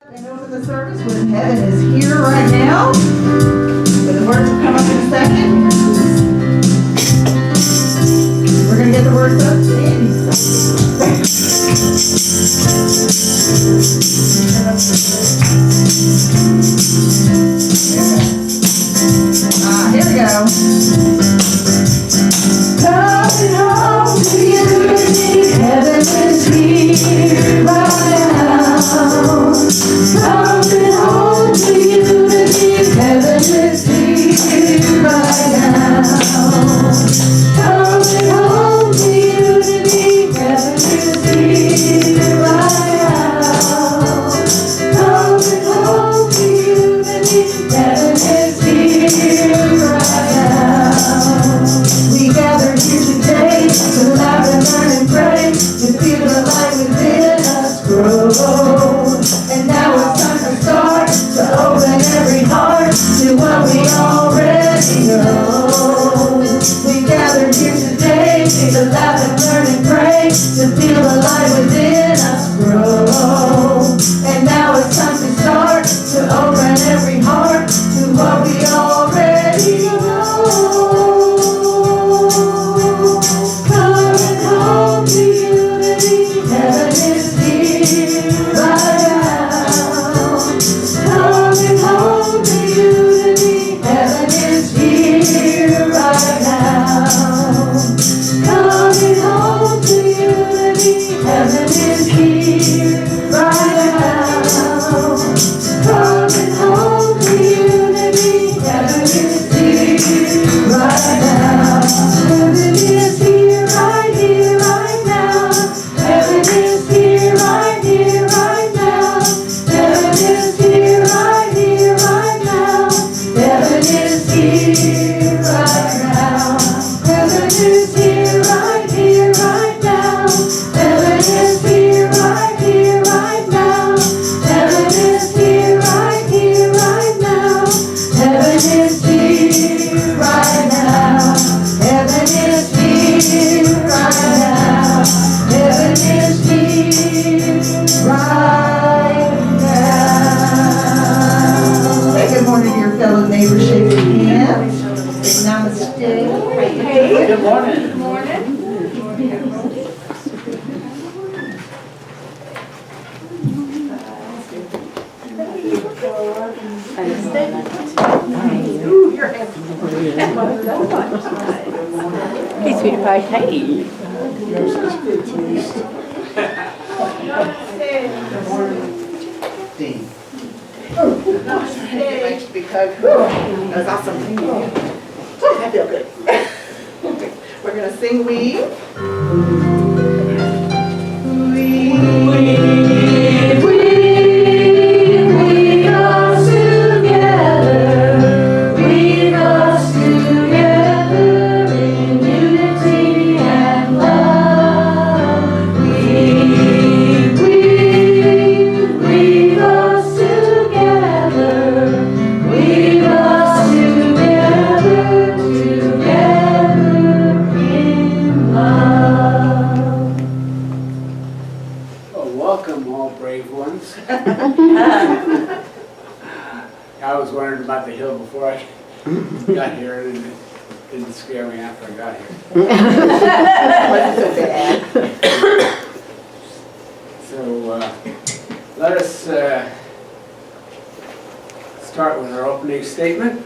And open the service with Heaven is Here right now. But the words will come up in a second. We're going to get the words up to Andy. Here we go. Coming home to unity, heaven is here right now. Coming home to unity, heaven is here right now. Coming home to unity, heaven is here right now. Coming home to unity, heaven is here right now. We gather here today to laugh and learn and pray, to feel the light within us grow. And now it's time to start, to open every heart to what we already know. We gather here today to laugh and learn and pray, to feel the light within us grow. And now it's time to start, to open every heart to what we already know. Coming home to unity, heaven is here right now. Coming home to unity, heaven is here right now. Coming home to unity, heaven is here right now. Coming home to unity, heaven is here right now. Heaven is here right now. Heaven is here right now. Heaven is here right now. Heaven is here right now. Heaven is here right now. Heaven is here right now. Heaven is here right now. Heaven is here right now. Heaven is here right now. Heaven is here right now. Hey, good morning to your fellow neighbors. Shake your hand. Say namaste. Hey, good morning. Good morning. Ooh, your hand. Hey, sweetie pie. Hey. Dean. Because that was awesome. I feel good. We're going to sing Weave. Weave us together in unity and love. Weave us together in love. Well, welcome, all brave ones. I was wondering about the hill before I got here, and it didn't scare me after I got here. Wasn't so bad. So let us start with our opening statement.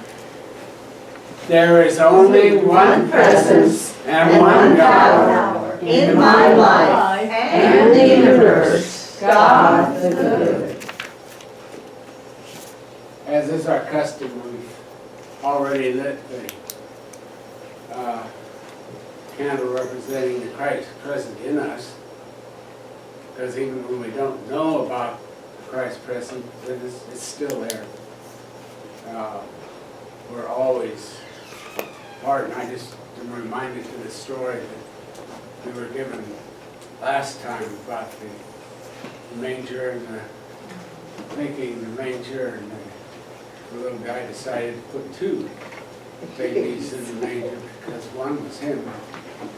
There is only one presence and one God in my life and the universe, God the good. As is our custom, we've already lit the candle representing the Christ present in us. Because even when we don't know about Christ present, it's still there. We're always part, and I just am reminded to the story that we were given last time about the manger and making the manger, and the little guy decided to put two babies in the manger because one was him,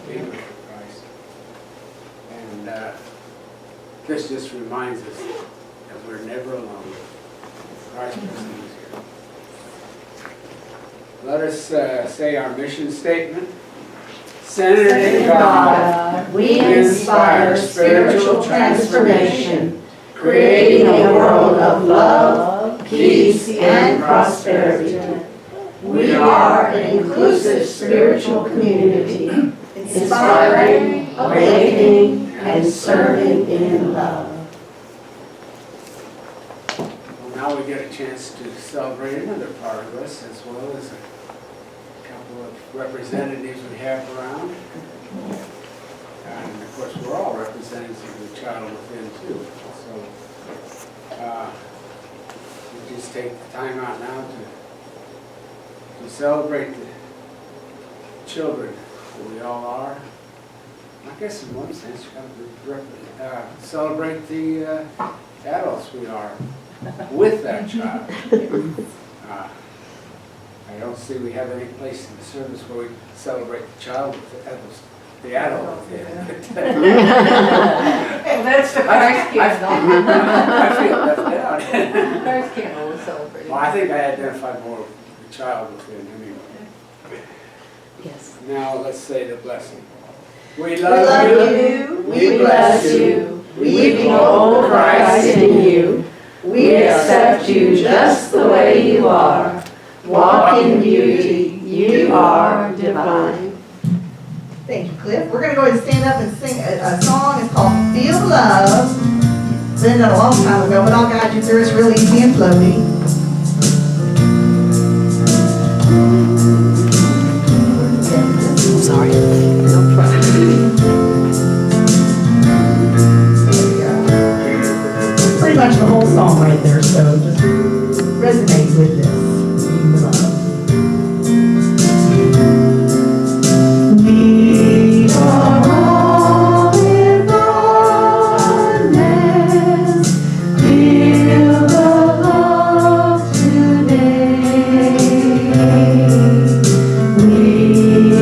David Christ. And this just reminds us that we're never alone. Christ is here. Let us say our mission statement. Centered in God, we inspire spiritual transformation, creating a world of love, peace, and prosperity. We are an inclusive spiritual community, inspiring, awakening, and serving in love. Well, now we get a chance to celebrate another part of us, as well as a couple of representatives we have around. And of course, we're all representatives of the child within too. So we just take the time out now to celebrate the children that we all are. I guess in one sense, celebrate the adults we are with that child. I don't see we have any place in the service where we celebrate the child with the adult with it. That's the Christ candle. I feel left out. Christ candle was celebrated. Well, I think I identify more with the child within anyway. Yes. Now let's say the blessing. We We love love you. you, we bless you, we behold Christ in you. We accept you just the way you are. Walk in beauty, you are divine. Thank you, Cliff. We're going to go ahead and stand up and sing a song. It's called Feel Love. It's been done a long time ago, but I'll guide you through. It's real easy and floaty. Sorry. No problem. There we go. Pretty much the whole song right there, so just resonate with this. Feel Love. We are all in oneness. Feel the love today. We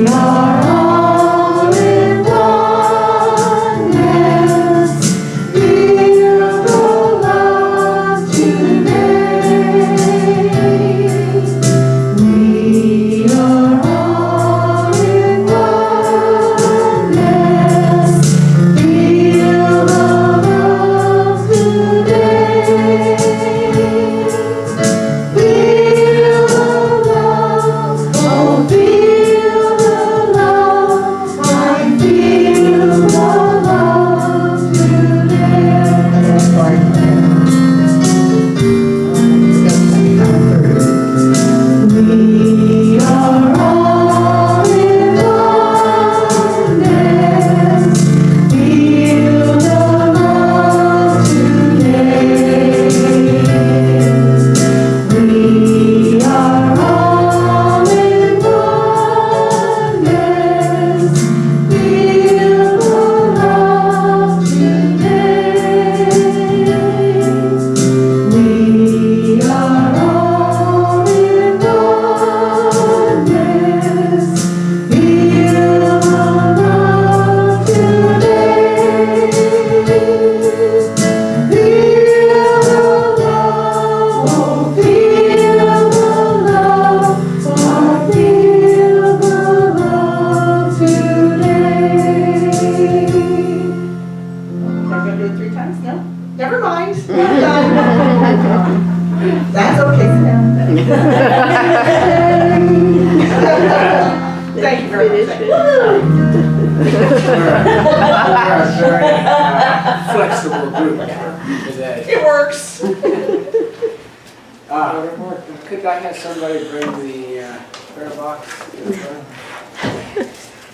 are all in oneness. Feel the love today. We are all in oneness. Feel the love today. Feel the love, oh feel the love, I feel the love today. We are all in oneness. Feel the love today. We are all in oneness. Feel the love today. We are all in oneness. Feel the love today. Feel the love, oh feel the love, oh feel the love today. Am I gonna do it 3 times? No? Never mind. We're done. That's okay, Sam. Thank you very much. We're a very flexible group today. It works. Could I have somebody bring the prayer box to the front?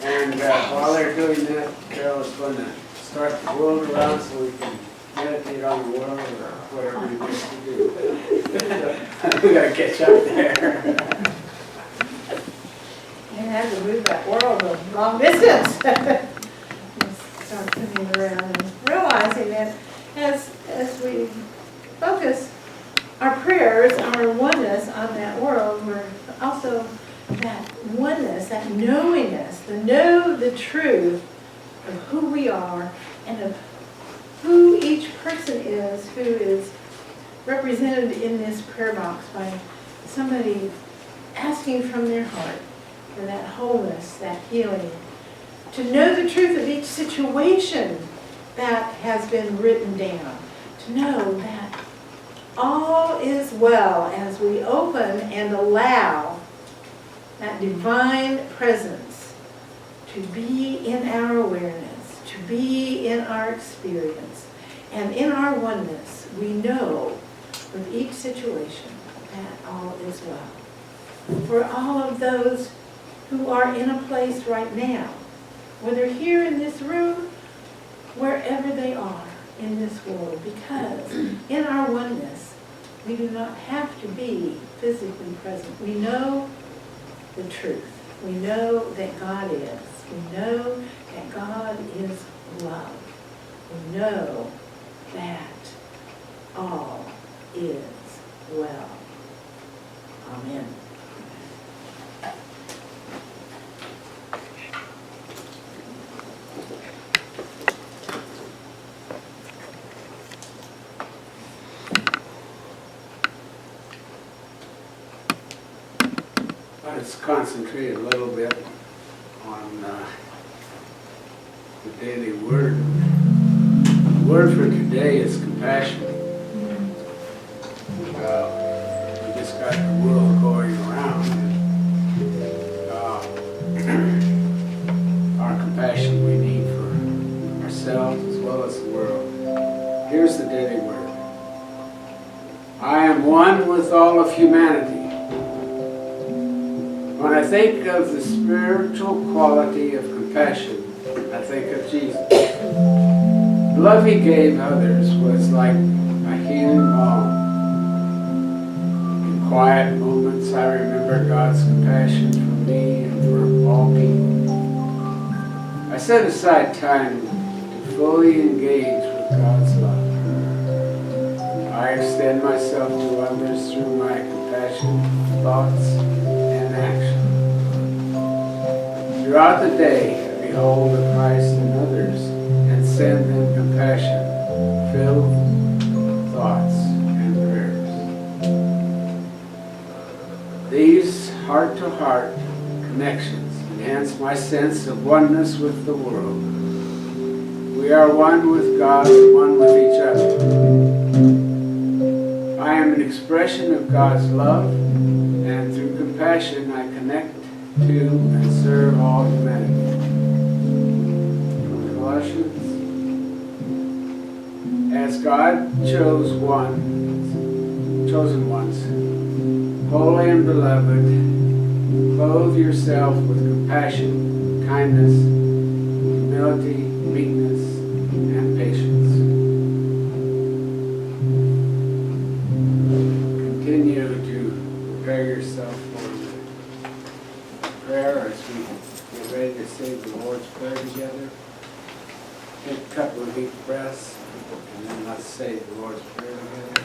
And while they're doing that, Carol is going to start the world around so we can meditate on the world or whatever he wants to do. We gotta catch up there. You had to move that world a long distance. Start coming around and realizing that as we focus our prayers, our oneness on that world, we're also that oneness, that knowingness, know the truth of who we are and of who each person is who is represented in this prayer box by somebody asking from their heart for that wholeness, that healing, to know the truth of each situation that has been written down, to know that all is well as we open and allow that divine presence to be in our awareness, to be in our experience, and in our oneness. We know with each situation that all is well. For all of those who are in a place right now, whether here in this room, wherever they are in this world, because in our oneness, we do not have to be physically present. We know the truth. We know that God is. We know that God is love. We know that all is well. Amen. Let's concentrate a little bit on the daily word. The word for today is compassion. We just got the world going around. And, our compassion we need for ourselves as well as the world. Here's the daily word. I am one with all of humanity. When I think of the spiritual quality of compassion, I think of Jesus. The love he gave others was like a healing balm. In quiet moments, I remember God's compassion for me and for all people. I set aside time to fully engage with God's love. I extend myself to others through my compassion, thoughts, and action. Throughout the day, I behold the Christ in others and send them compassion-filled thoughts and prayers. These heart-to-heart connections enhance my sense of oneness with the world. We are one with God and one with each other. I am an expression of God's love, and through compassion I connect to and serve all humanity. From Colossians, as God chosen ones, holy and beloved, clothe yourself with compassion, kindness, humility, meekness, and patience. Continue to prepare yourself for the prayer as we get ready to say the Lord's Prayer together. Take a couple of deep breaths, and then let's say the Lord's Prayer together.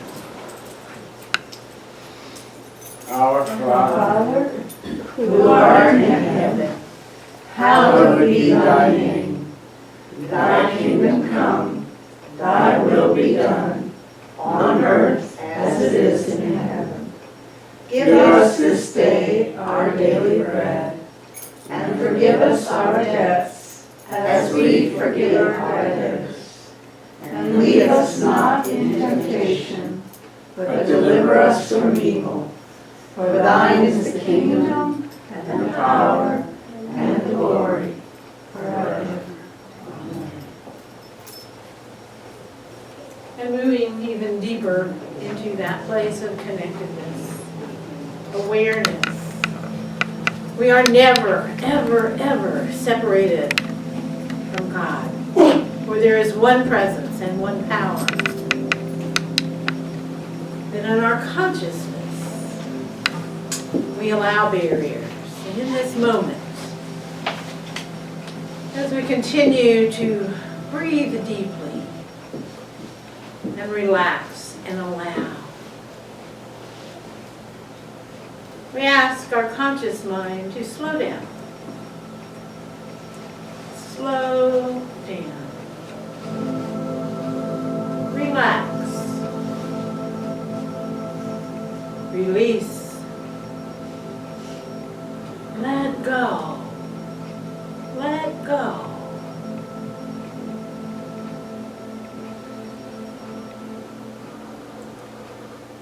Our Father, who art in heaven, hallowed be thy name. Thy kingdom come, thy will be done, on earth as it is in heaven. Give us this day our daily bread, and forgive us our debts, as we forgive our debtors. And lead us not into temptation, but deliver us from evil. For thine is the kingdom, and the power, and the glory, forever. Amen. And moving even deeper into that place of connectedness, awareness. We are never, ever, ever separated from God. For there is one presence and one power. Then in our consciousness, we allow barriers. And in this moment, as we continue to breathe deeply and relax and allow, we ask our conscious mind to slow down. Slow down. Relax. release, let go, let go.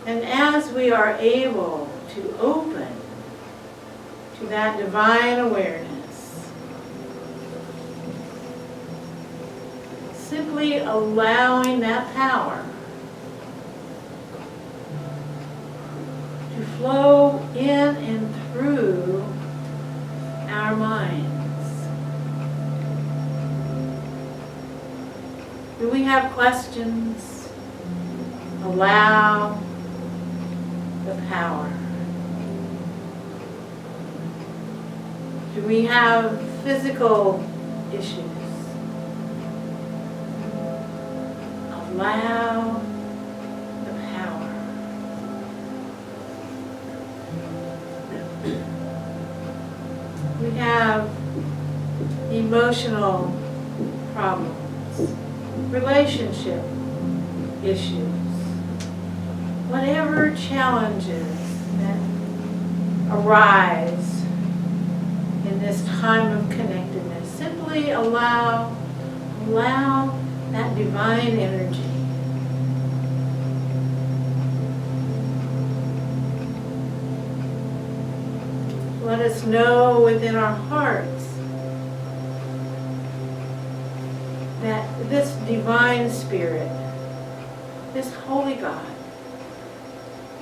And as we are able to open to that divine awareness, simply allowing that power to flow in and through our minds. Do we have questions? Allow the power. Do we have physical issues? Allow the power. We have emotional problems, relationship issues, whatever challenges that arise in this time of connectedness, simply allow that divine energy let us know within our hearts that this divine spirit, this holy God,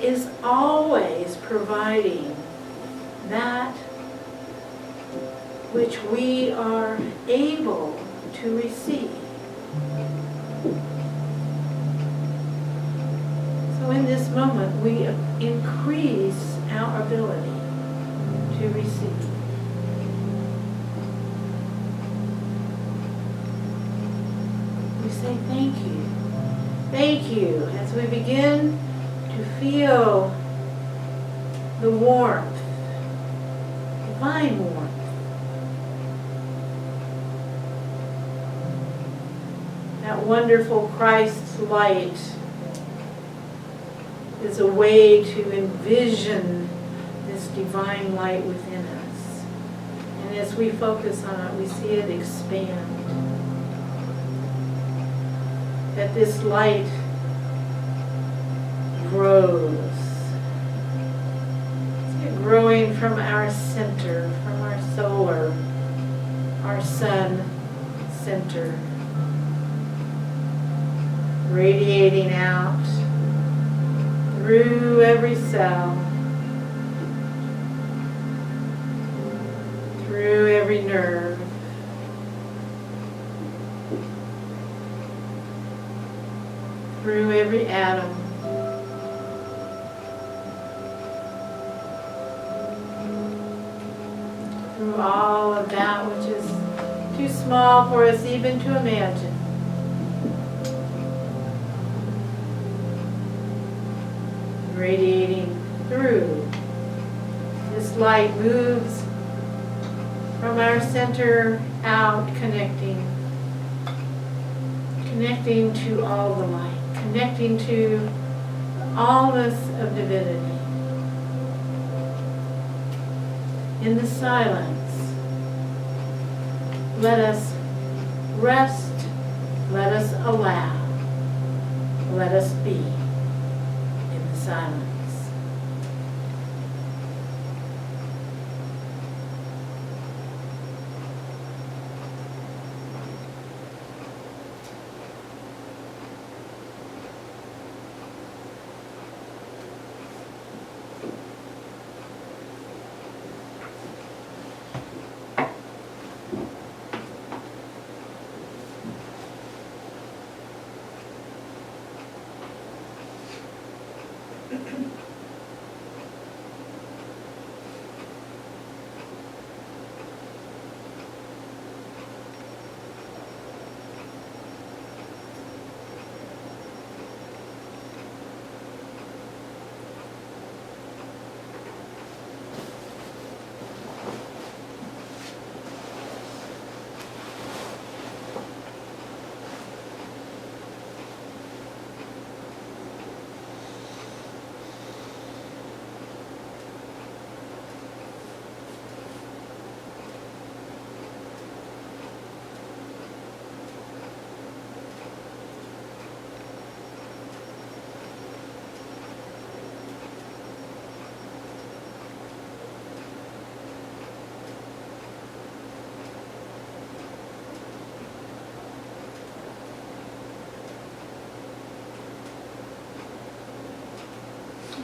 is always providing that which we are able to receive. So in this moment, we increase our ability to receive. We say thank you. Thank you as we begin to feel the warmth, divine warmth. That wonderful Christ's light is a way to envision this divine light within us. And as we focus on it, we see it expand. That this light grows. See it growing from our center, from our solar, our sun center. Radiating out through every cell, through every nerve, through every atom, through all of that which is too small for us even to imagine. Radiating through. This light moves from our center out, connecting to all the light, connecting to the allness of divinity. In the silence, let us rest, let us allow, let us be. Silence.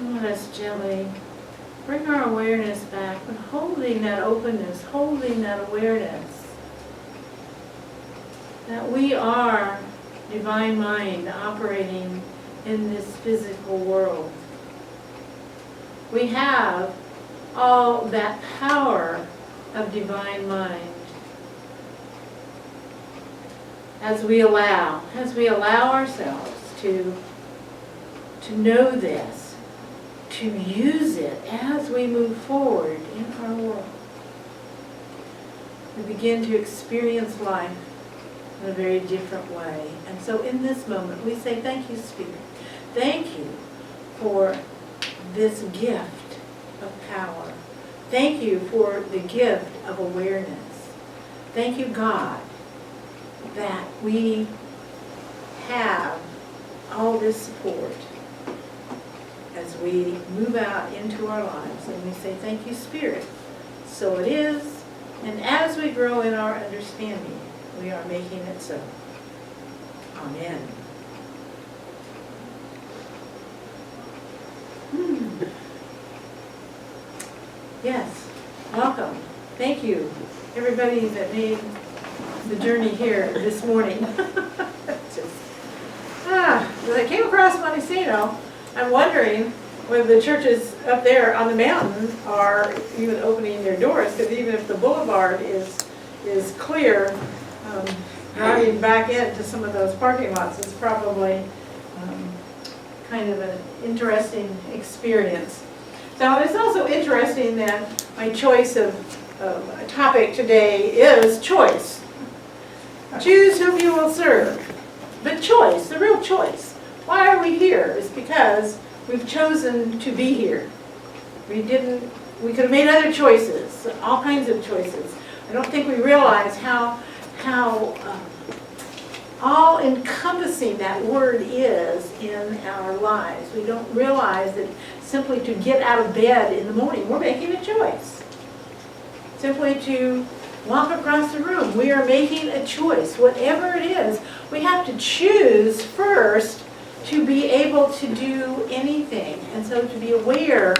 Let us gently bring our awareness back, but holding that openness, holding that awareness that we are divine mind operating in this physical world. We have all that power of divine mind. As we allow ourselves to know this, to use it as we move forward in our world, we begin to experience life in a very different way. And so in this moment, we say, thank you, Spirit. Thank you for this gift of power. Thank you for the gift of awareness. Thank you, God, that we have all this support as we move out into our lives. And we say, thank you, Spirit. So it is, and as we grow in our understanding, we are making it so. Amen. Yes, welcome. Thank you, everybody that made the journey here this morning. As I came across Montesino, I'm wondering whether the churches up there on the mountain are even opening their doors, because even if the boulevard is clear, driving back into some of those parking lots is probably kind of an interesting experience. So it's also interesting that my choice of a topic today is choice. Choose whom you will serve. But choice, the real choice. Why are we here? Is because we've chosen to be here. We could have made other choices, all kinds of choices. I don't think we realize how all-encompassing that word is in our lives. We don't realize that simply to get out of bed in the morning, we're making a choice. Simply to walk across the room, we are making a choice. Whatever it is, we have to choose first to be able to do anything. And so to be aware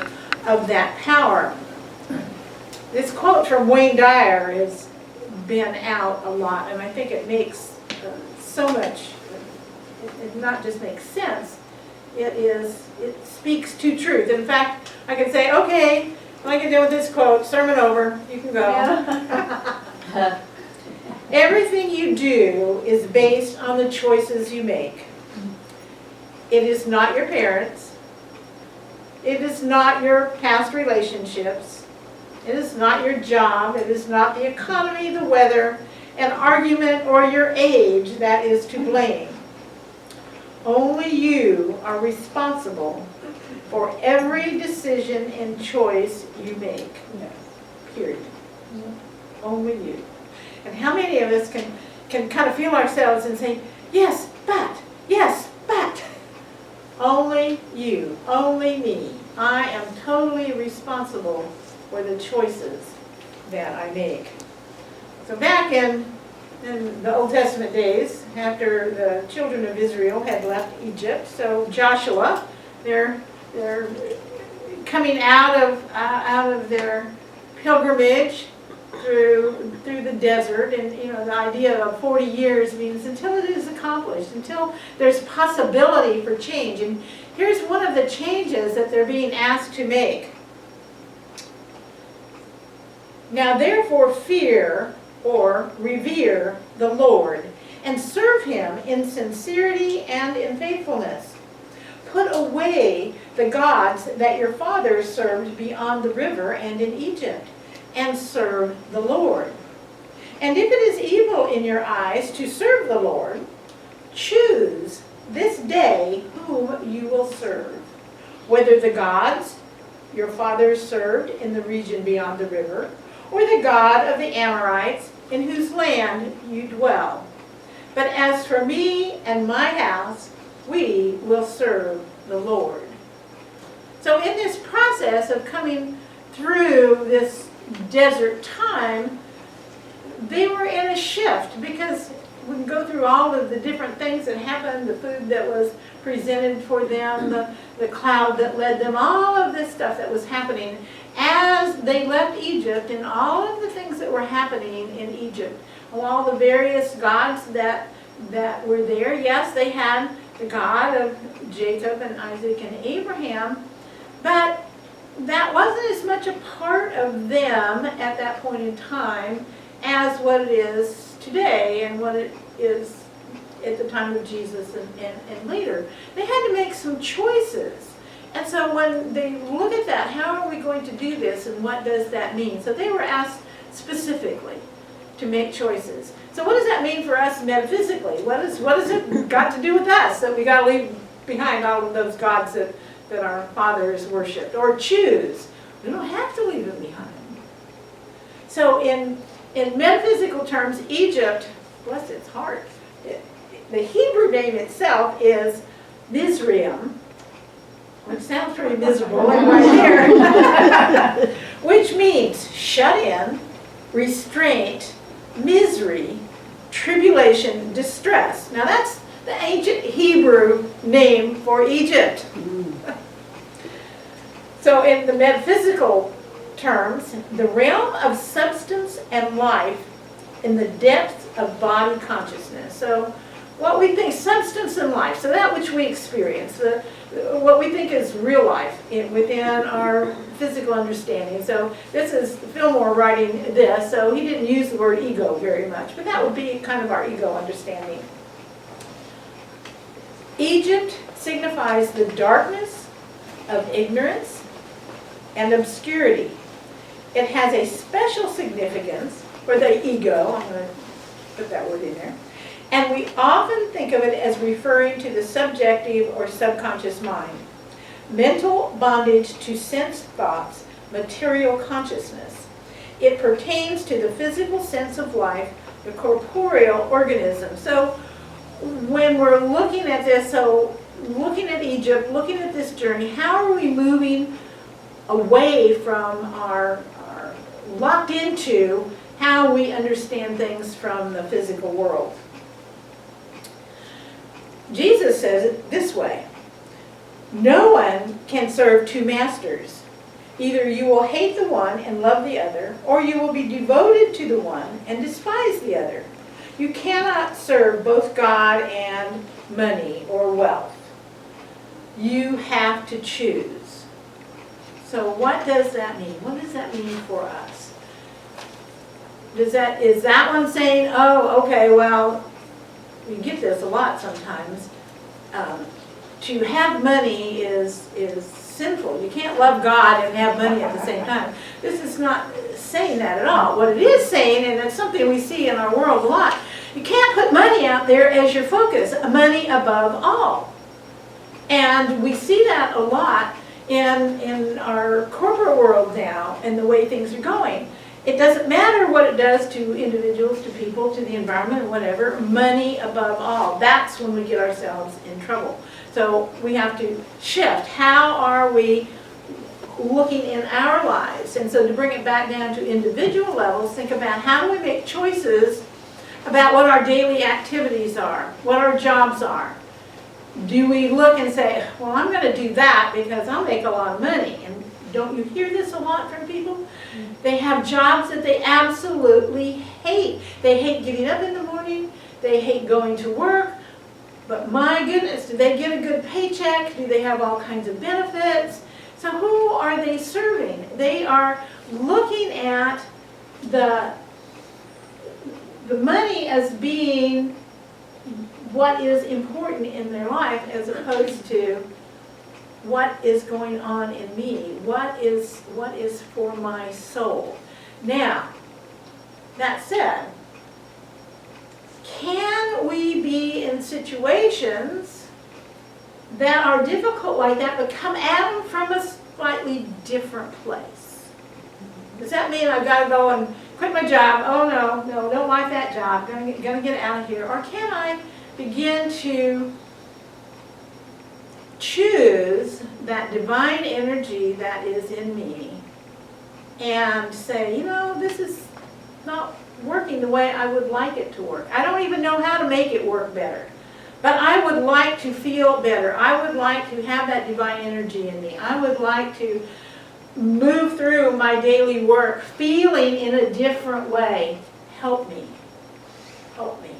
of that power. This quote from Wayne Dyer has been out a lot, and I think it makes so much, it not just makes sense, it speaks to truth. In fact, I could say, okay, when I get done with this quote, sermon over, you can go. Yeah. Everything you do is based on the choices you make. It is not your parents. It is not your past relationships. It is not your job. It is not the economy, the weather, an argument, or your age that is to blame. Only you are responsible for every decision and choice you make. Period. Only you. And how many of us can kind of feel ourselves and say, yes, but. Only you, only me. I am totally responsible for the choices that I make. So back in the Old Testament days, after the children of Israel had left Egypt, so Joshua, they're coming out of their pilgrimage through the desert, and the idea of 40 years means until it is accomplished, until there's possibility for change. And here's one of the changes that they're being asked to make. Now therefore fear or revere the Lord and serve him in sincerity and in faithfulness. Put away the gods that your fathers served beyond the river and in Egypt, and serve the Lord. And if it is evil in your eyes to serve the Lord, choose this day whom you will serve, whether the gods your fathers served in the region beyond the river, or the God of the Amorites in whose land you dwell. But as for me and my house, we will serve the Lord. So in this process of coming through this desert time, they were in a shift, because we can go through all of the different things that happened, the food that was presented for them, the cloud that led them, all of this stuff that was happening as they left Egypt, and all of the things that were happening in Egypt. All the various gods that were there. Yes, they had the God of Jacob and Isaac and Abraham, but that wasn't as much a part of them at that point in time as what it is today and what it is at the time of Jesus and later. They had to make some choices. And so when they look at that, how are we going to do this and what does that mean? So they were asked specifically to make choices. So what does that mean for us metaphysically? What has it got to do with us that we got to leave behind all of those gods that our fathers worshipped or choose? We don't have to leave them behind. So in metaphysical terms, Egypt, bless its heart, the Hebrew name itself is Mizraim, which sounds pretty miserable right here, which means shut in, restraint, misery, tribulation, distress. Now that's the ancient Hebrew name for Egypt. So in the metaphysical terms, the realm of substance and life in the depths of body consciousness. So what we think, substance and life, so that which we experience, what we think is real life within our physical understanding. So this is Fillmore writing this, so he didn't use the word ego very much, but that would be kind of our ego understanding. Egypt signifies the darkness of ignorance and obscurity. It has a special significance for the ego, I'm going to put that word in there, and we often think of it as referring to the subjective or subconscious mind. Mental bondage to sense thoughts, material consciousness. It pertains to the physical sense of life, the corporeal organism. So when we're looking at this, so looking at Egypt, looking at this journey, how are we moving away from our locked into how we understand things from the physical world? Jesus says it this way: no one can serve two masters. Either you will hate the one and love the other, or you will be devoted to the one and despise the other. You cannot serve both God and money or wealth. You have to choose. So what does that mean? What does that mean for us? Is that one saying, oh, okay, well, we get this a lot sometimes. To have money is sinful. You can't love God and have money at the same time. This is not saying that at all. What it is saying, and it's something we see in our world a lot, you can't put money out there as your focus, money above all. And we see that a lot in our corporate world now and the way things are going. It doesn't matter what it does to individuals, to people, to the environment, whatever, money above all. That's when we get ourselves in trouble. So we have to shift. How are we looking in our lives? And so to bring it back down to individual levels, think about how do we make choices about what our daily activities are, what our jobs are. Do we look and say, well, I'm going to do that because I'll make a lot of money? And don't you hear this a lot from people? They have jobs that they absolutely hate. They hate getting up in the morning. They hate going to work. But my goodness, do they get a good paycheck? Do they have all kinds of benefits? So who are they serving? They are looking at the money as being what is important in their life as opposed to what is going on in me, what is for my soul. Now, that said, can we be in situations that are difficult like that but come at them from a slightly different place? Does that mean I've got to go and quit my job? Oh no, don't like that job, gonna get out of here. Or can I begin to choose that divine energy that is in me and say, you know, this is not working the way I would like it to work. I don't even know how to make it work better. But I would like to feel better. I would like to have that divine energy in me. I would like to move through my daily work feeling in a different way. Help me. Help me.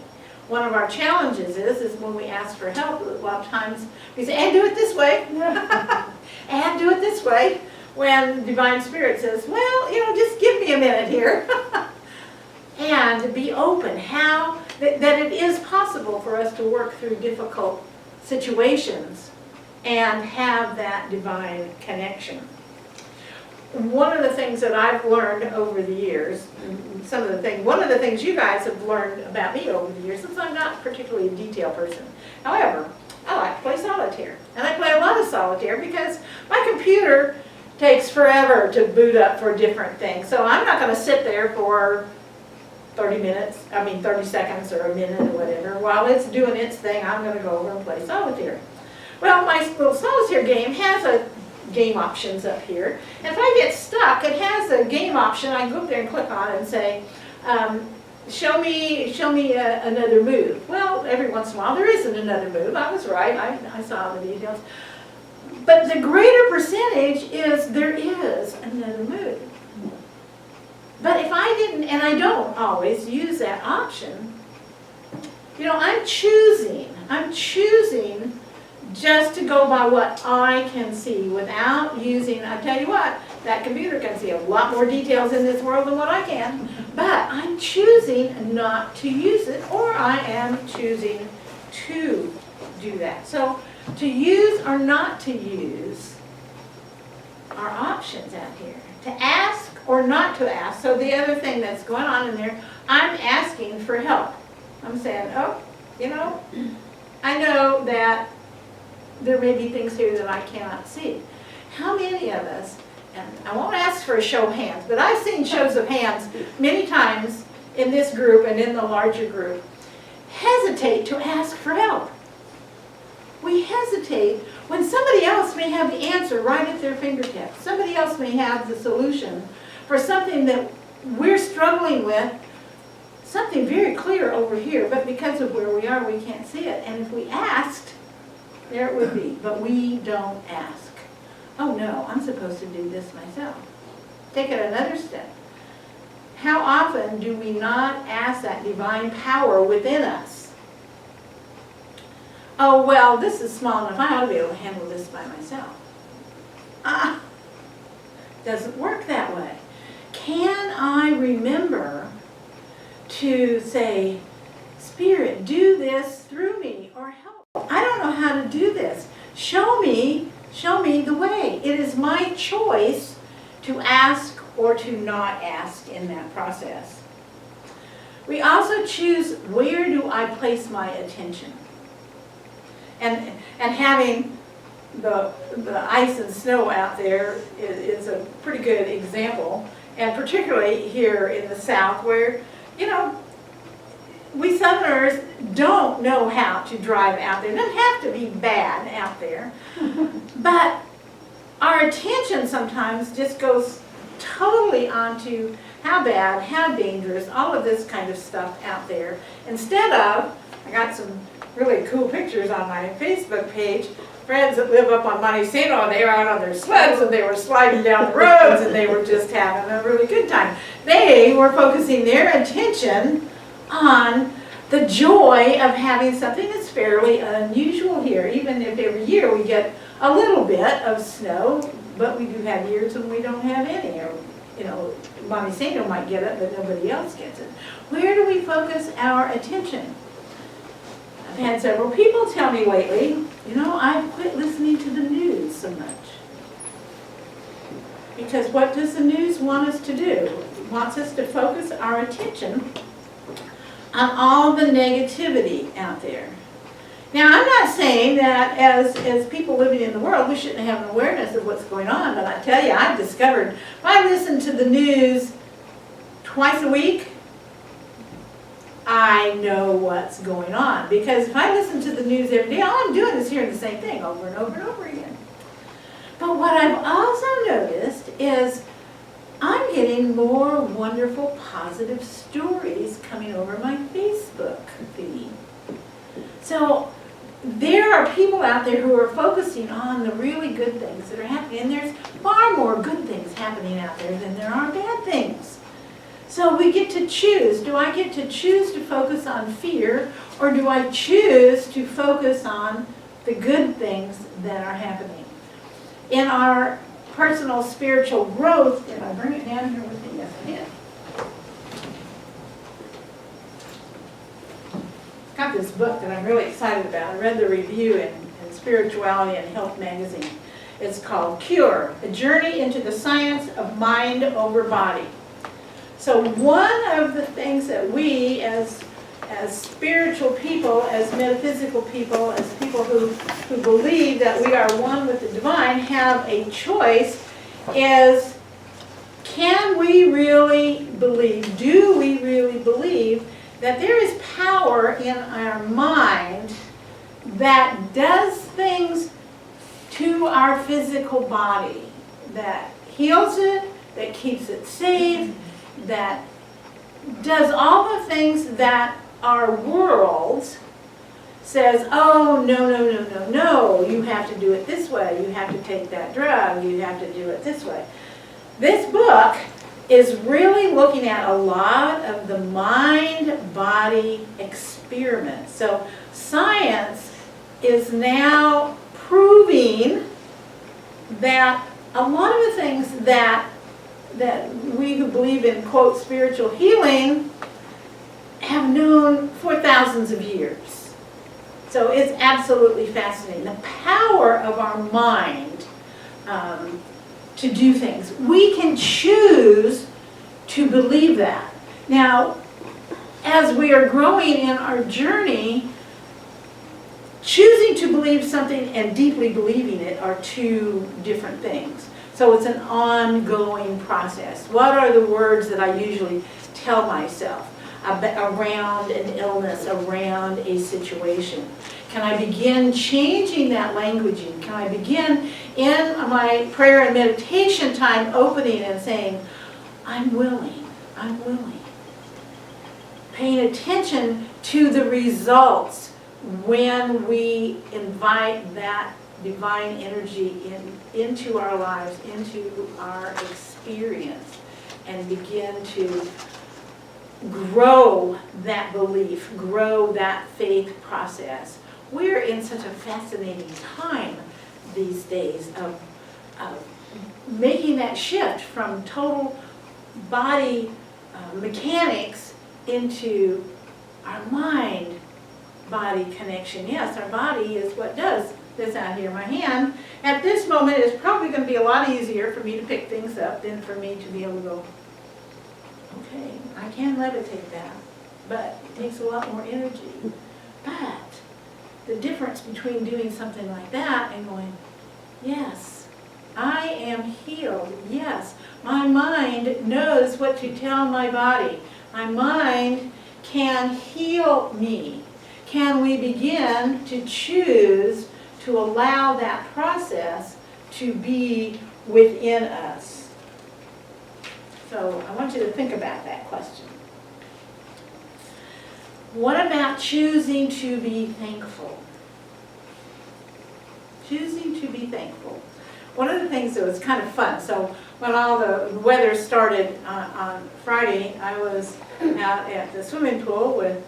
One of our challenges is when we ask for help, a lot of times we say, and do it this way. And do it this way. When Divine Spirit says, well, just give me a minute here. And be open. That it is possible for us to work through difficult situations and have that divine connection. One of the things that I've learned over the years, one of the things you guys have learned about me over the years, since I'm not particularly a detail person. However, I like to play solitaire. And I play a lot of solitaire because my computer takes forever to boot up for different things. So I'm not going to sit there for 30 seconds or a minute or whatever. While it's doing its thing, I'm going to go over and play solitaire. Well, my little solitaire game has a game options up here. And if I get stuck, it has a game option I can go up there and click on and say, show me another move. Well, every once in a while there isn't another move. I was right. I saw the details. But the greater percentage is there is another move. But if I didn't, and I don't always use that option, I'm choosing just to go by what I can see without using, I tell you what, that computer can see a lot more details in this world than what I can, but I'm choosing not to use it, or I am choosing to do that. So to use or not to use are options out here. To ask or not to ask. So the other thing that's going on in there, I'm asking for help. I'm saying, I know that there may be things here that I cannot see. How many of us, and I won't ask for a show of hands, but I've seen shows of hands many times in this group and in the larger group, hesitate to ask for help. We hesitate when somebody else may have the answer right at their fingertips. Somebody else may have the solution for something that we're struggling with, something very clear over here, but because of where we are, we can't see it. And if we asked, there it would be, but we don't ask. Oh no, I'm supposed to do this myself. Take it another step. How often do we not ask that divine power within us? Oh, well, this is small enough. I ought to be able to handle this by myself. Doesn't work that way. Can I remember to say, Spirit, do this through me, or help? I don't know how to do this. Show me the way. It is my choice to ask or to not ask in that process. We also choose, where do I place my attention? And having the ice and snow out there is a pretty good example, and particularly here in the South where, we Southerners don't know how to drive out there. It doesn't have to be bad out there, but our attention sometimes just goes totally onto how bad, how dangerous, all of this kind of stuff out there. Instead of, I got some really cool pictures on my Facebook page, friends that live up on Montesano, and they were out on their sleds and they were sliding down the roads and they were just having a really good time. They were focusing their attention on the joy of having something that's fairly unusual here. Even if every year we get a little bit of snow, but we do have years when we don't have any. Or, Montesano might get it, but nobody else gets it. Where do we focus our attention? I've had several people tell me lately, I've quit listening to the news so much. Because what does the news want us to do? It wants us to focus our attention on all the negativity out there. Now, I'm not saying that as people living in the world, we shouldn't have an awareness of what's going on, but I tell you, I've discovered, if I listen to the news twice a week, I know what's going on. Because if I listen to the news every day, all I'm doing is hearing the same thing over and over and over again. But what I've also noticed is I'm getting more wonderful, positive stories coming over my Facebook feed. So there are people out there who are focusing on the really good things that are happening, and there's far more good things happening out there than there are bad things. So we get to choose. Do I get to choose to focus on fear, or do I choose to focus on the good things that are happening? In our personal spiritual growth, did I bring it down here with me? Yes, I did. Got this book that I'm really excited about. I read the review in Spirituality and Health magazine. It's called Cure, A Journey into the Science of Mind Over Body. So one of the things that we as spiritual people, as metaphysical people, as people who believe that we are one with the divine, have a choice is, can we really believe, do we really believe that there is power in our mind that does things to our physical body, that heals it, that keeps it safe, that does all the things that our world says, oh, no, no, no, no, no, you have to do it this way, you have to take that drug, you have to do it this way. This book is really looking at a lot of the mind-body experiments. So science is now proving that a lot of the things that we who believe in, quote, spiritual healing have known for thousands of years. So it's absolutely fascinating. The power of our mind to do things. We can choose to believe that. Now, as we are growing in our journey, choosing to believe something and deeply believing it are two different things. So it's an ongoing process. What are the words that I usually tell myself around an illness, around a situation? Can I begin changing that languaging? Can I begin in my prayer and meditation time opening and saying, I'm willing, I'm willing. Paying attention to the results when we invite that divine energy into our lives, into our experience, and begin to grow that belief, grow that faith process. We're in such a fascinating time these days of making that shift from total body mechanics into our mind-body connection. Yes, our body is what does this out here. My hand, at this moment, is probably going to be a lot easier for me to pick things up than for me to be able to go, okay, I can levitate that, but it takes a lot more energy. But the difference between doing something like that and going, yes, I am healed. Yes, my mind knows what to tell my body. My mind can heal me. Can we begin to choose to allow that process to be within us? So I want you to think about that question. What about choosing to be thankful? Choosing to be thankful. One of the things that was kind of fun, so when all the weather started on Friday, I was out at the swimming pool with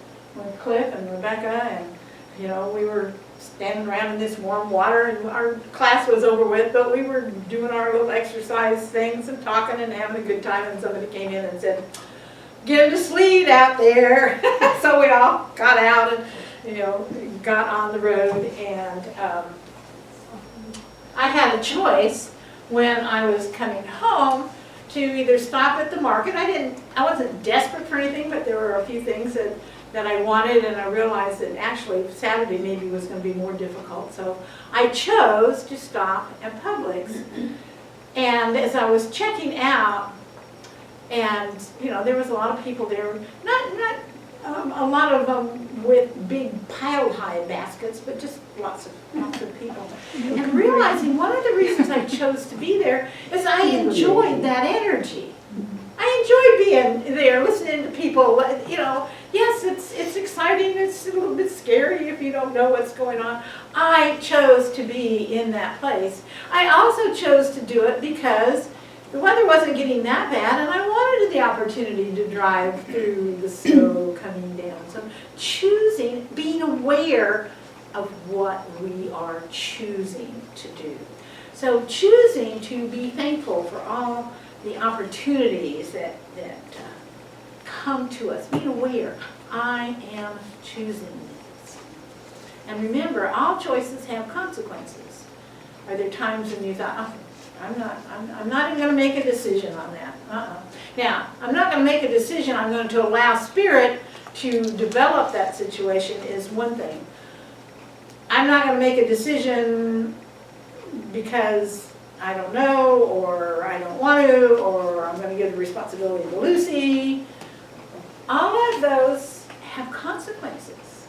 Cliff and Rebecca, and you know, we were standing around in this warm water, and our class was over with, but we were doing our little exercise things and talking and having a good time, and somebody came in and said, get to sleet out there. So we all got out and, you know, got on the road, and I had a choice when I was coming home to either stop at the market. I wasn't desperate for anything, but there were a few things that I wanted, and I realized that actually Saturday maybe was going to be more difficult. So I chose to stop at Publix. And as I was checking out, and you know, there was a lot of people there, not a lot of them with big piled high baskets, but just lots of people. And realizing one of the reasons I chose to be there is I enjoyed that energy. enjoy being there, listening to people. You know, yes, it's exciting. It's a little bit scary if you don't know what's going on. I chose to be in that place. I also chose to do it because the weather wasn't getting that bad, and I wanted the opportunity to drive through the snow coming down. So choosing, being aware of what we are choosing to do. So choosing to be thankful for all the opportunities that come to us. Being aware, I am choosing this. And remember, all choices have consequences. Are there times when you thought, oh, I'm not even going to make a decision on that. Now, I'm not going to make a decision. I'm going to allow Spirit to develop that situation is one thing. I'm not going to make a decision because I don't know, or I don't want to, or I'm going to give the responsibility to Lucy. All of those have consequences.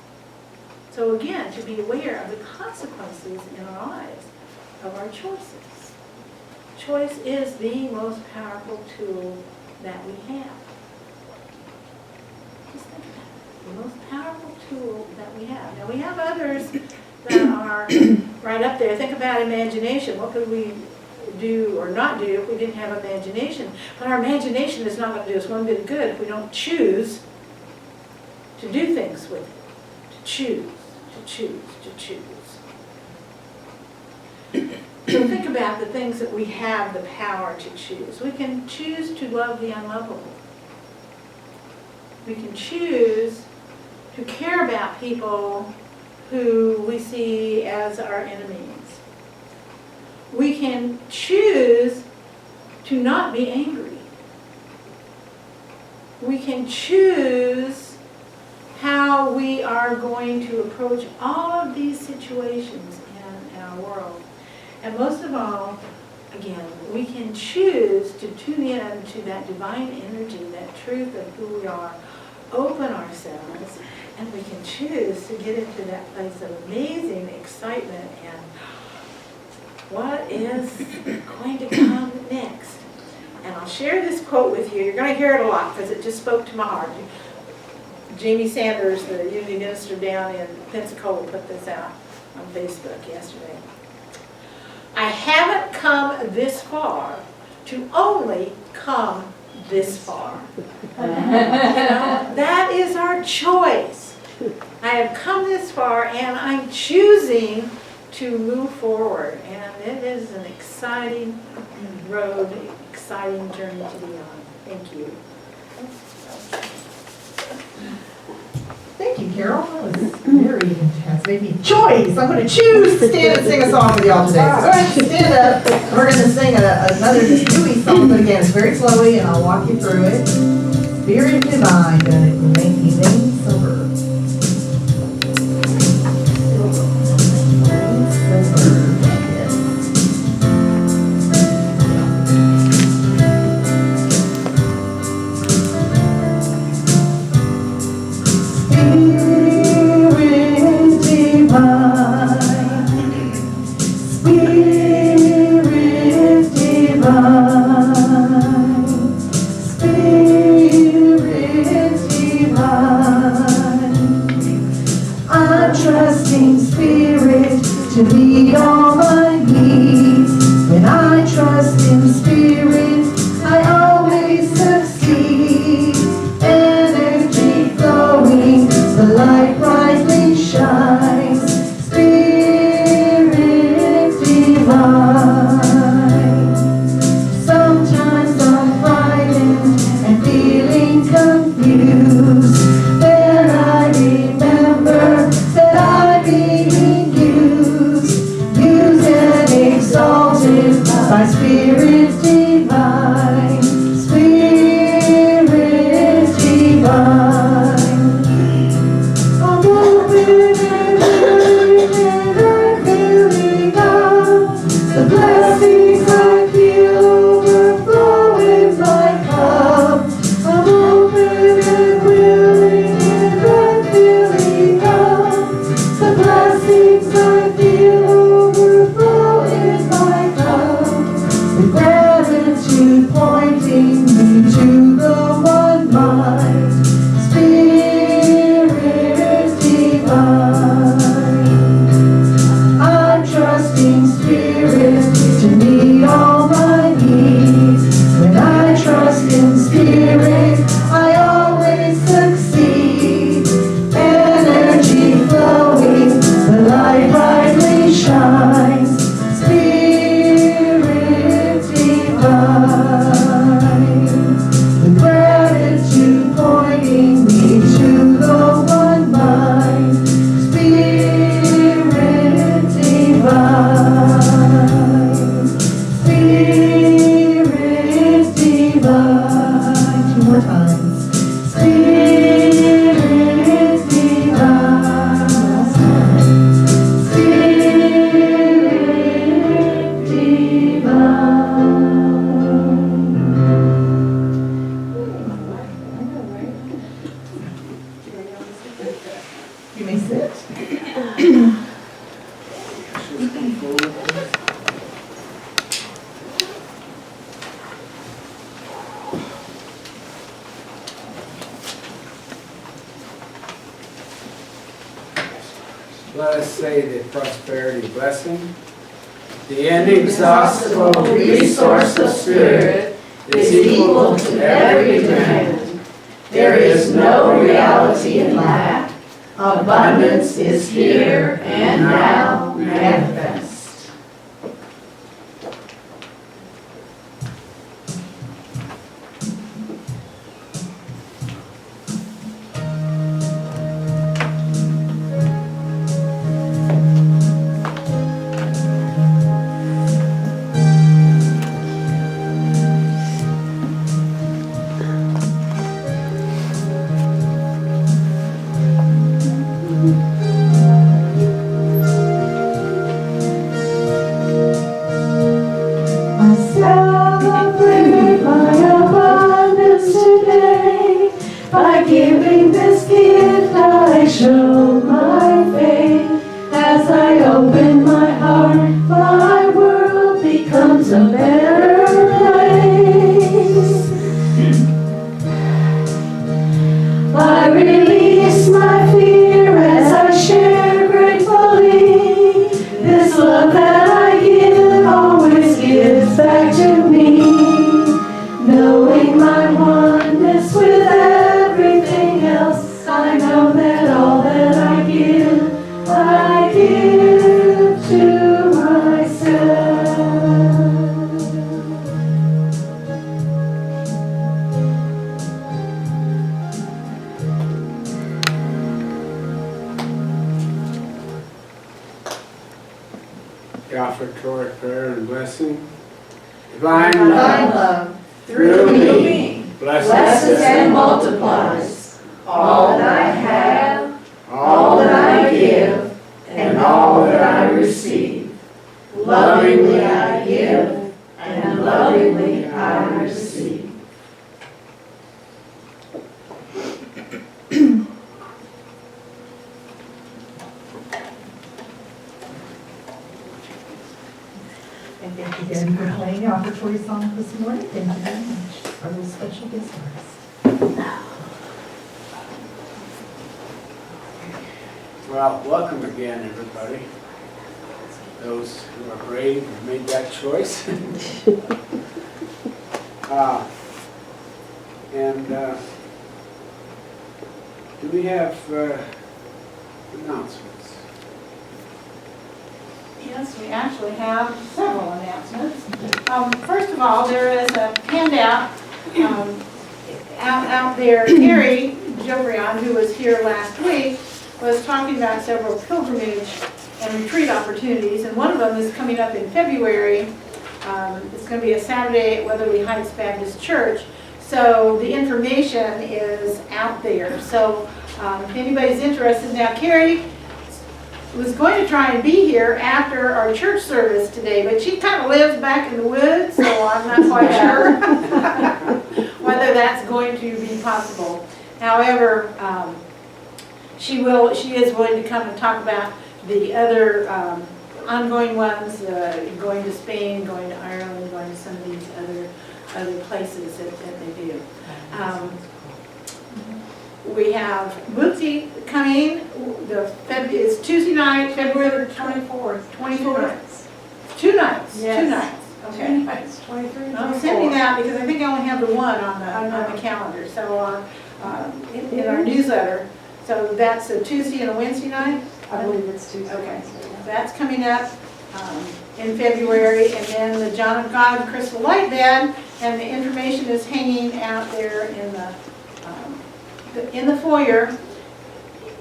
So again, to be aware of the consequences in our lives of our choices. Choice is the most powerful tool that we have. Just think about it. The most powerful tool that we have. Now we have others that are right up there. Think about imagination. What could we do or not do if we didn't have imagination? But our imagination is not going to do us one bit of good if we don't choose to do things with it. To choose, to choose, to choose. So think about the things that we have the power to choose. We can choose to love the unlovable. We can choose to care about people who we see as our enemies. We can choose to not be angry. We can choose how we are going to approach all of these situations in our world. And most of all, again, we can choose to tune in to that divine energy, that truth of who we are, open ourselves, and we can choose to get into that place of amazing excitement and what is going to come next. And I'll share this quote with you. You're going to hear it a lot because it just spoke to my heart. Jamie Sanders, the unity minister down in Pensacola, put this out on Facebook yesterday. I haven't come this far to only come this far. You know, that is our choice. I have come this far and I'm choosing to move forward. And it is an exciting road, exciting journey to be on. Thank you. Thank you, Carol. That was very intense. Made me choice. I'm going to choose to stand and sing a song with y'all today. So go ahead and stand up. We're going to sing another Dewey song, but again, it's very slowly, and I'll walk you through it. Spirit divine, make me sober. To meet all my needs. When I trust in Spirit, I always succeed. Energy flowing, the light brightly shines. Spirit divine. Sometimes I'm frightened and feeling confused. Then I remember that I'm being exalted by Spirit divine, Spirit divine. I'm open and willing and I'm feeling up. The blessings I feel overflow in my cup. I'm open and willing and I'm feeling up. The blessings I feel overflow in my cup. With gratitude just come forward, please. Let us say the prosperity blessing. The inexhaustible resource of Spirit is equal to every demand. There is no reality in lack. Abundance is here and now manifest. I celebrate my abundance today. By giving this gift, I show my faith. As I open my heart, my world becomes a better place. I release my fear as I share gratefully. This love that I give always gives back to me. Knowing my oneness with everything else, I know that all that I give to myself. The offertory prayer and blessing. Divine Divine love love through me blesses and multiplies all that I have, all that I give, and all that I receive. Lovingly I give and lovingly I receive. And thank you again for playing the offertory song this morning. Thank you very much. Our little special guest artist. Well, welcome again, everybody. Those who are brave and made that choice. Do we have announcements? Yes, we actually have several announcements. First of all, there is a handout out there. Gary Jobrion, who was here last week, was talking about several pilgrimage and retreat opportunities, and one of them is coming up in February. It's going to be a Saturday at Weatherly Heights Baptist Church. So the information is out there. So if anybody's interested, now Carrie was going to try and be here after our church service today, but she kind of lives back in the woods, so I'm not quite sure whether that's going to be possible. However, she is willing to come and talk about the other ongoing ones, going to Spain, going to Ireland, going to some of these other places that they do. We have Bootsy coming, it's Tuesday night, February the 24th. 24th. Two nights. Yes. 2 nights. Okay. 2 nights, 23 and I'll 24. send me that because I think I only have the one on the calendar. So in our newsletter. So that's a Tuesday and a Wednesday night? I believe it's Tuesday. Okay. That's coming up in February, and then the John of God Crystal Light Band, and the information is hanging out there in the foyer.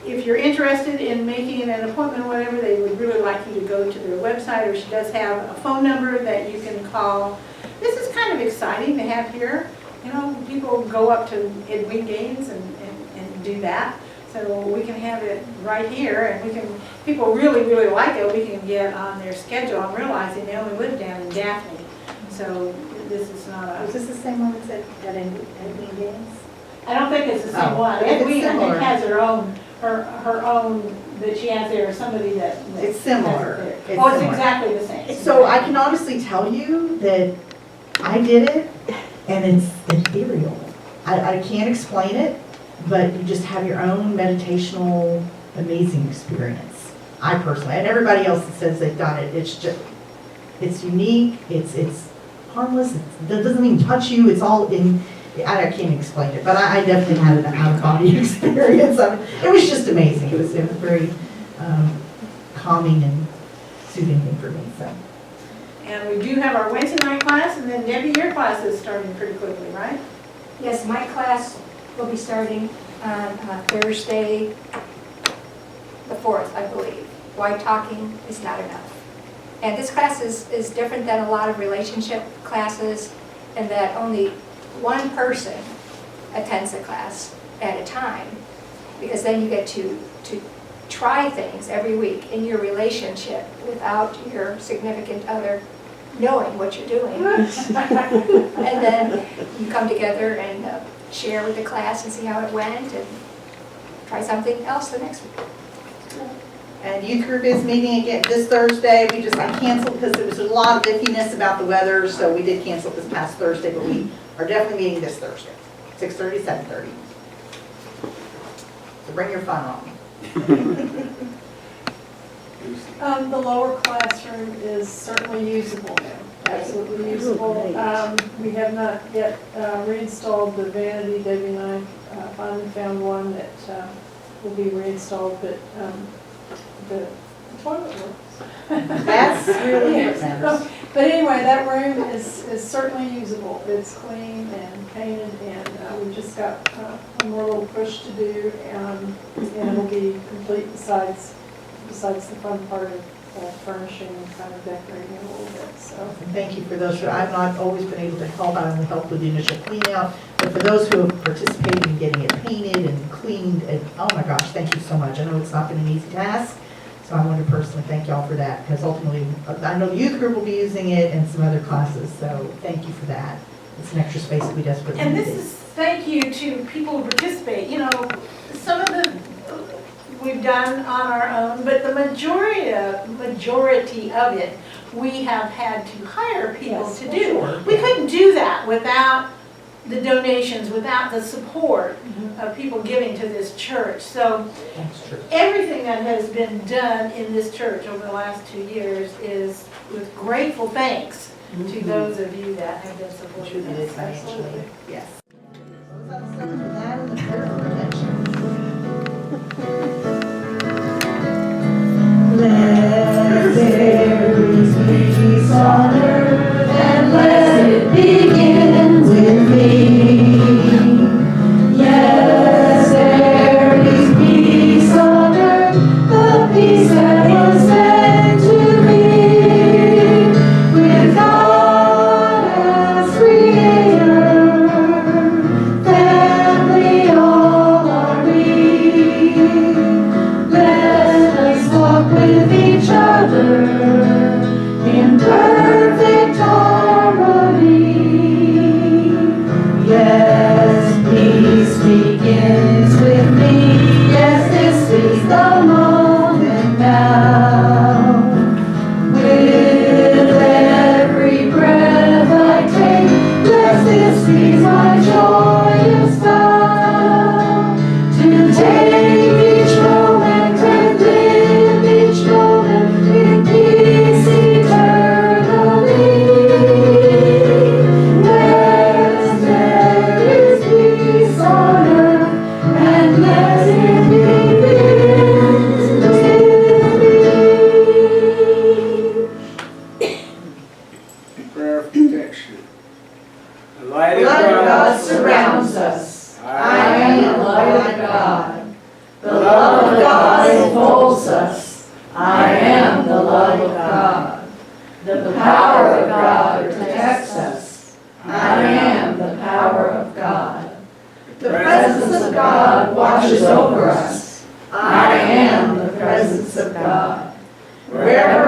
If you're interested in making an appointment or whatever, they would really like you to go to their website, or she does have a phone number that you can call. This is kind of exciting to have here. You know, people go up to midweek games and do that. So we can have it right here, and people really, really like it. We can get on their schedule. I'm realizing they only live down in Daphne. So this is not a... Is this the same one that's at Edwin Games? I don't think it's the same Oh, one. it's Edwina, I think, similar. has her own that she has there, or somebody that It's similar. has it there. It's Oh, it's similar. exactly the same. So I can honestly tell you that I did it, and it's ethereal. I can't explain it, but you just have your own meditational, amazing experience. I personally, and everybody else that says they've done it, it's unique, it's harmless, it doesn't even touch you, it's all in, I can't explain it, but I definitely had an out-of-body experience. It was just amazing. It was very calming and soothing thing for me, so. And we do have our Wednesday night class, and then Debbie, your class is starting pretty quickly, right? Yes, my class will be starting on Thursday, the 4th, I believe. Why talking is not enough. And this class is different than a lot of relationship classes in that only one person attends the class at a time, because then you get to try things every week in your relationship without your significant other knowing what you're doing. And then you come together and share with the class and see how it went and try something else the next week. And youth group is meeting again this Thursday. I canceled because there was a lot of iffiness about the weather, so we did cancel this past Thursday, but we are definitely meeting this Thursday, 6:30, 7:30. So bring your fun on. The lower classroom is certainly usable now, absolutely usable. We have not yet reinstalled the vanity. Debbie and I finally found one that will be reinstalled, but the toilet works. That's really what matters. But anyway, that room is certainly usable. It's clean and painted, and we've just got one more little push to do, and it'll be complete besides the fun part of furnishing and kind of decorating a little bit, so. Thank you for those who, I've not always been able to help, I only helped with the initial clean out, but for those who have participated in getting it painted and cleaned, and oh my gosh, thank you so much. I know it's not been an easy task, so I want to personally thank y'all for that, because ultimately, I know the youth group will be using it and some other classes, so thank you for that. It's an extra space that we desperately And need. this is thank you to people who participate. You know, some of the we've done on our own, but the majority of it we have had to hire people Yes, to do. sure. We couldn't do that without the donations, without the support of people giving to this church. So That's true. everything that has been done in this church over the last 2 years is with grateful thanks to those of you that have been supporting Contributed us. financially, yes. So let's start with that and the prayer for protection. Let there be peace on earth, and let it begin with me. Yes, there is peace on earth, the peace that was meant to be, with God as creator, family all are we. Let us walk with each other in perfect harmony. Yes, peace begins with me. Yes, this is the moment now. With every breath I take, let this be my joyous vow. To take each moment and live each moment in peace eternally. Yes, there is peace on earth, and let it begin with me. Prayer of protection. The light of Light of God God surrounds us. I am the light of God. The love of God enfolds us. I am the love of God. The power of God protects us. I am the power of God. The presence of God watches over us. I am the presence of God. Wherever